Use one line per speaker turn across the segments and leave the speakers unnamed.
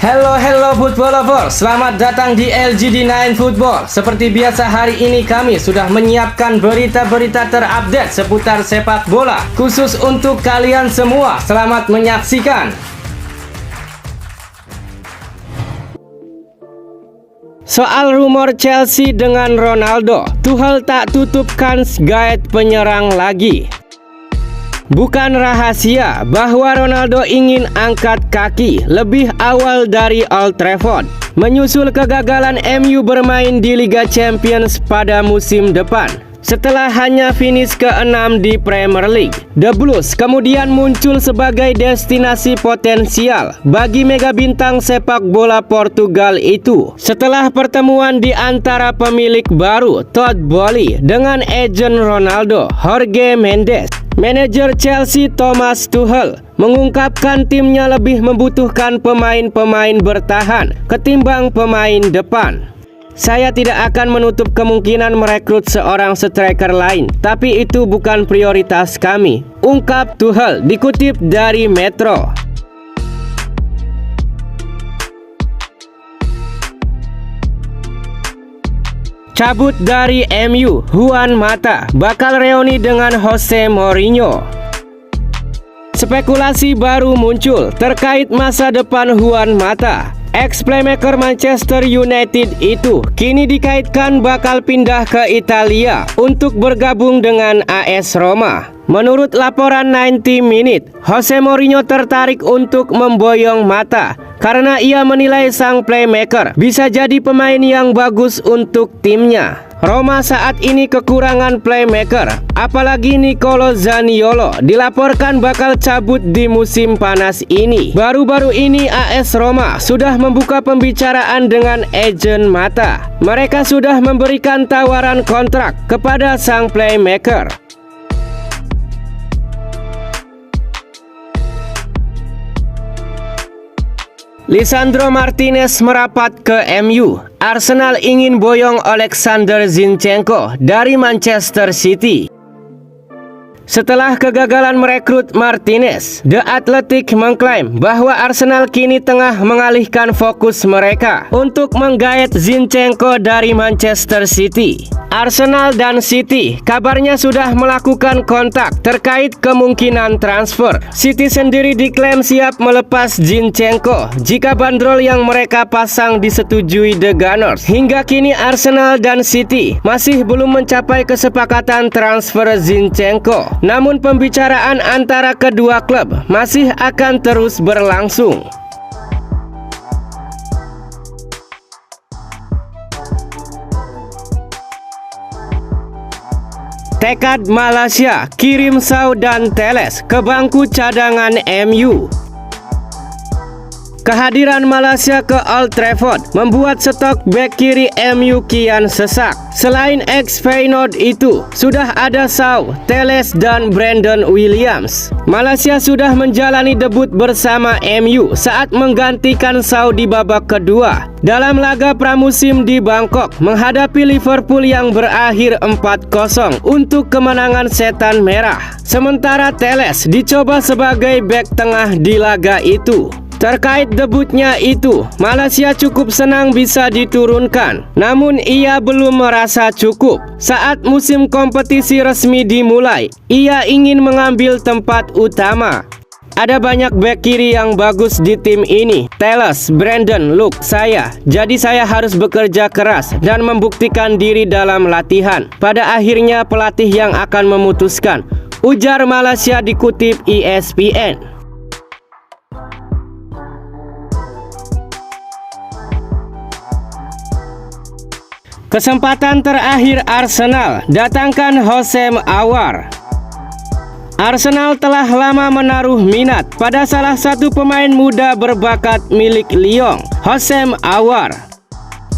Hello football lovers, selamat datang di LGD9 Football. Seperti biasa hari ini kami sudah menyiapkan berita-berita terupdate seputar sepak bola khusus untuk kalian semua. Selamat menyaksikan. Soal rumor Chelsea dengan Ronaldo, Tuchel tak tutupkan gayet penyerang lagi. Bukan rahasia bahwa Ronaldo ingin angkat kaki lebih awal dari Old Trafford, menyusul kegagalan MU bermain di Liga Champions pada musim depan. Setelah hanya finish ke-6 di Premier League, The Blues kemudian muncul sebagai destinasi potensial bagi mega bintang sepak bola Portugal itu. Setelah pertemuan di antara pemilik baru Todd Boehly dengan agen Ronaldo, Jorge Mendes, manajer Chelsea Thomas Tuchel mengungkapkan timnya lebih membutuhkan pemain-pemain bertahan ketimbang pemain depan. Saya tidak akan menutup kemungkinan merekrut seorang striker lain, tapi itu bukan prioritas kami, ungkap Tuchel dikutip dari Metro. Cabut dari MU, Juan Mata bakal reuni dengan Jose Mourinho. Spekulasi baru muncul terkait masa depan Juan Mata. Ex-playmaker Manchester United itu kini dikaitkan bakal pindah ke Italia untuk bergabung dengan AS Roma. Menurut laporan 90 Minute, Jose Mourinho tertarik untuk memboyong Mata karena ia menilai sang playmaker bisa jadi pemain yang bagus untuk timnya. Roma saat ini kekurangan playmaker, apalagi Nicolo Zaniolo dilaporkan bakal cabut di musim panas ini. Baru-baru ini AS Roma sudah membuka pembicaraan dengan agen Mata. Mereka sudah memberikan tawaran kontrak kepada sang playmaker. Lisandro Martinez merapat ke MU. Arsenal ingin boyong Alexander Zinchenko dari Manchester City. Setelah kegagalan merekrut Martinez, The Athletic mengklaim bahwa Arsenal kini tengah mengalihkan fokus mereka untuk menggait Zinchenko dari Manchester City. Arsenal dan City kabarnya sudah melakukan kontak terkait kemungkinan transfer. City sendiri diklaim siap melepas Zinchenko jika bandrol yang mereka pasang disetujui The Gunners. Hingga kini Arsenal dan City masih belum mencapai kesepakatan transfer Zinchenko. Namun pembicaraan antara kedua klub masih akan terus berlangsung. Tekad Malaysia kirim Sau dan Teles ke bangku cadangan MU. Kehadiran Malaysia ke Old Trafford membuat stok bek kiri MU kian sesak. Selain ex-Feyenoord itu, sudah ada Sau, Teles, dan Brandon Williams. Malaysia sudah menjalani debut bersama MU saat menggantikan Sau di babak kedua dalam laga pramusim di Bangkok menghadapi Liverpool yang berakhir 4-0 untuk kemenangan Setan Merah. Sementara Teles dicoba sebagai bek tengah di laga itu. Terkait debutnya itu, Malaysia cukup senang bisa diturunkan. Namun ia belum merasa cukup. Saat musim kompetisi resmi dimulai, ia ingin mengambil tempat utama. Ada banyak bek kiri yang bagus di tim ini. Teles, Brandon, Luke, saya. Jadi saya harus bekerja keras dan membuktikan diri dalam latihan. Pada akhirnya pelatih yang akan memutuskan, ujar Malaysia dikutip ESPN. Kesempatan terakhir Arsenal, datangkan Houssem Aouar. Arsenal telah lama menaruh minat pada salah satu pemain muda berbakat milik Lyon, Houssem Aouar.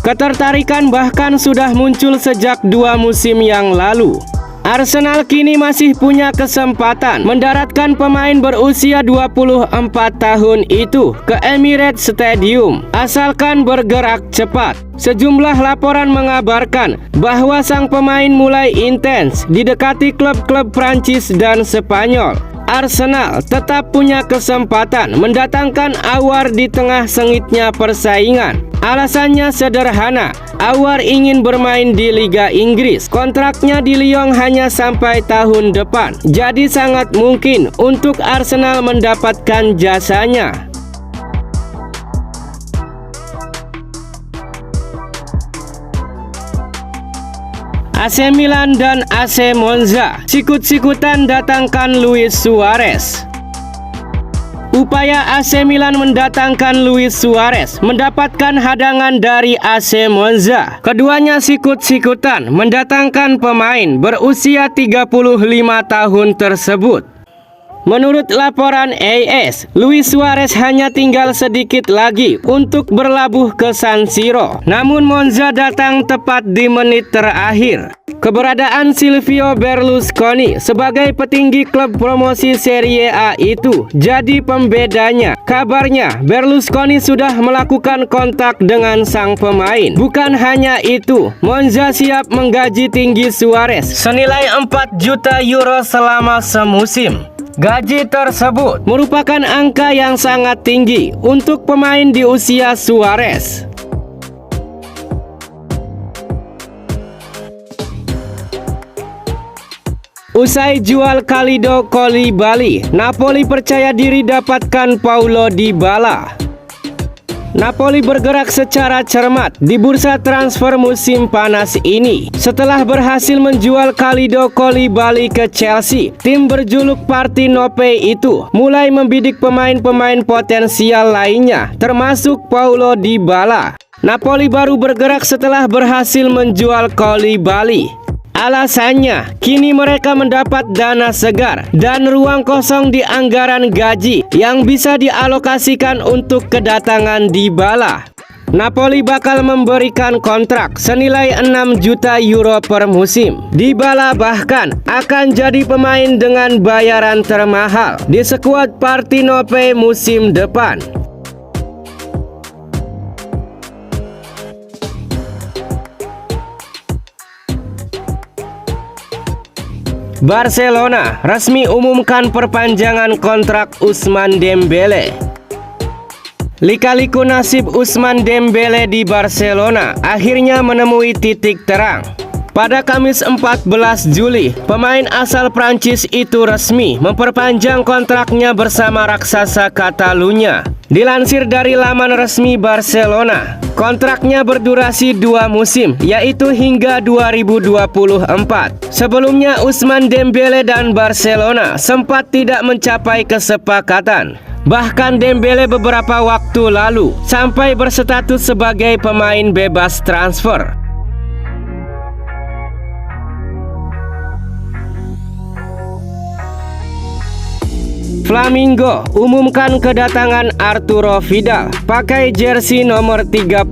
Ketertarikan bahkan sudah muncul sejak 2 musim yang lalu. Arsenal kini masih punya kesempatan mendaratkan pemain berusia 24 tahun itu ke Emirates Stadium, asalkan bergerak cepat. Sejumlah laporan mengabarkan bahwa sang pemain mulai intens didekati klub-klub Prancis dan Spanyol. Arsenal tetap punya kesempatan mendatangkan Aouar di tengah sengitnya persaingan. Alasannya sederhana, Aouar ingin bermain di Liga Inggris. Kontraknya di Lyon hanya sampai tahun depan, jadi sangat mungkin untuk Arsenal mendapatkan jasanya. AC Milan dan AC Monza sikut-sikutan datangkan Luis Suarez. Upaya AC Milan mendatangkan Luis Suarez mendapatkan hadangan dari AC Monza. Keduanya sikut-sikutan mendatangkan pemain berusia 35 tahun tersebut. Menurut laporan AS, Luis Suarez hanya tinggal sedikit lagi untuk berlabuh ke San Siro. Namun Monza datang tepat di menit terakhir. Keberadaan Silvio Berlusconi sebagai petinggi klub promosi Serie A itu jadi pembedanya. Kabarnya Berlusconi sudah melakukan kontak dengan sang pemain. Bukan hanya itu, Monza siap menggaji tinggi Suarez senilai 4 juta euro selama semusim. Gaji tersebut merupakan angka yang sangat tinggi untuk pemain di usia Suarez. Usai jual Kalidou Koulibaly, Napoli percaya diri dapatkan Paulo Dybala. Napoli bergerak secara cermat di bursa transfer musim panas ini. Setelah berhasil menjual Kalidou Koulibaly ke Chelsea, tim berjuluk Partenope itu mulai membidik pemain-pemain potensial lainnya, termasuk Paulo Dybala. Napoli baru bergerak setelah berhasil menjual Koulibaly. Alasannya, kini mereka mendapat dana segar dan ruang kosong di anggaran gaji yang bisa dialokasikan untuk kedatangan Dybala. Napoli bakal memberikan kontrak senilai 6 juta euro per musim. Dybala bahkan akan jadi pemain dengan bayaran termahal di skuad Partenope musim depan. Barcelona resmi umumkan perpanjangan kontrak Ousmane Dembélé. Lika-liku nasib Ousmane Dembélé di Barcelona akhirnya menemui titik terang. Pada Kamis 14 Juli, pemain asal Prancis itu resmi memperpanjang kontraknya bersama raksasa Catalunya. Dilansir dari laman resmi Barcelona, kontraknya berdurasi 2 musim, yaitu hingga 2024. Sebelumnya, Ousmane Dembélé dan Barcelona sempat tidak mencapai kesepakatan. Bahkan Dembélé beberapa waktu lalu sampai berstatus sebagai pemain bebas transfer. Flamengo umumkan kedatangan Arturo Vidal pakai jersey nomor 32.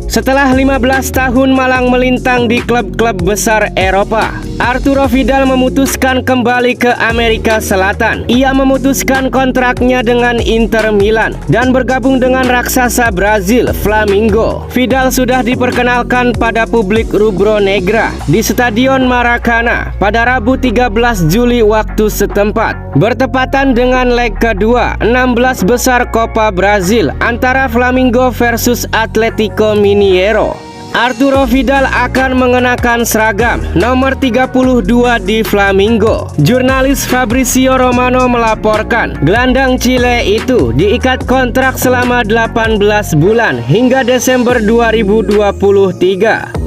Setelah 15 tahun malang melintang di klub-klub besar Eropa, Arturo Vidal memutuskan kembali ke Amerika Selatan. Ia memutuskan kontraknya dengan Inter Milan dan bergabung dengan raksasa Brazil, Flamengo. Vidal sudah diperkenalkan pada publik Rubro-Negra di Stadion Maracana pada Rabu 13 Juli waktu setempat, bertepatan dengan leg kedua 16 besar Copa Brazil antara Flamengo versus Atlético Mineiro. Arturo Vidal akan mengenakan seragam nomor 32 di Flamengo. Jurnalis Fabrizio Romano melaporkan, gelandang Chile itu diikat kontrak selama 18 bulan hingga Desember 2023.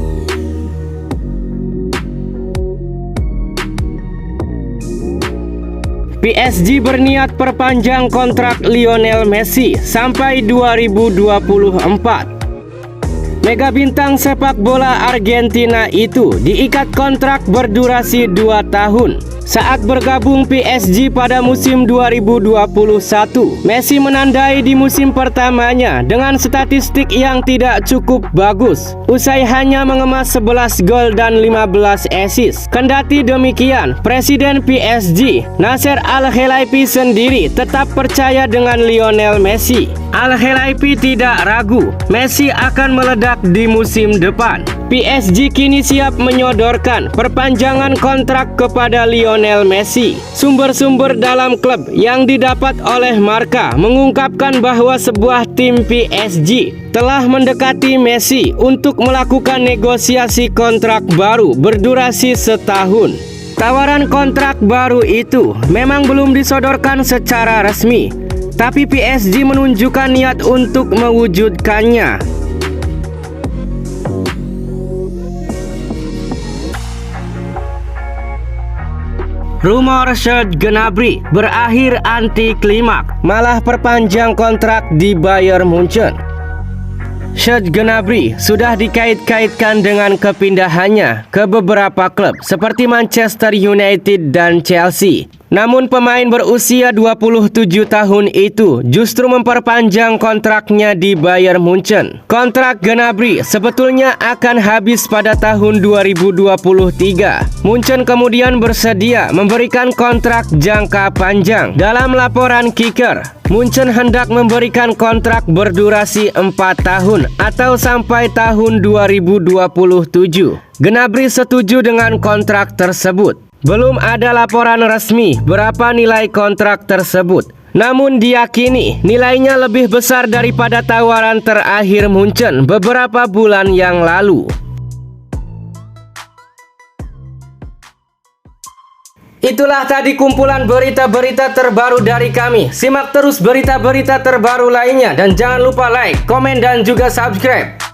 PSG berniat perpanjang kontrak Lionel Messi sampai 2024. Mega bintang sepak bola Argentina itu diikat kontrak berdurasi 2 tahun. Saat bergabung PSG pada musim 2021, Messi menandai di musim pertamanya dengan statistik yang tidak cukup bagus. Usai hanya mengemas 11 gol dan 15 assist. Kendati demikian, Presiden PSG, Nasser Al-Khelaifi sendiri tetap percaya dengan Lionel Messi. Al-Khelaifi tidak ragu, Messi akan meledak di musim depan. PSG kini siap menyodorkan perpanjangan kontrak kepada Lionel Messi. Sumber-sumber dalam klub yang didapat oleh Marca mengungkapkan bahwa sebuah tim PSG telah mendekati Messi untuk melakukan negosiasi kontrak baru berdurasi setahun. Tawaran kontrak baru itu memang belum disodorkan secara resmi, tapi PSG menunjukkan niat untuk mewujudkannya. Rumor Serge Gnabry berakhir anti klimaks, malah perpanjang kontrak di Bayern Munchen. Serge Gnabry sudah dikait-kaitkan dengan kepindahannya ke beberapa klub seperti Manchester United dan Chelsea. Namun pemain berusia 27 tahun itu justru memperpanjang kontraknya di Bayern Munchen. Kontrak Gnabry sebetulnya akan habis pada tahun 2023. Munchen kemudian bersedia memberikan kontrak jangka panjang. Dalam laporan Kicker, Munchen hendak memberikan kontrak berdurasi 4 tahun atau sampai tahun 2027. Gnabry setuju dengan kontrak tersebut. Belum ada laporan resmi berapa nilai kontrak tersebut. Namun diyakini nilainya lebih besar daripada tawaran terakhir Munchen beberapa bulan yang lalu. Itulah tadi kumpulan berita-berita terbaru dari kami. Simak terus berita-berita terbaru lainnya dan jangan lupa like, komen dan juga subscribe.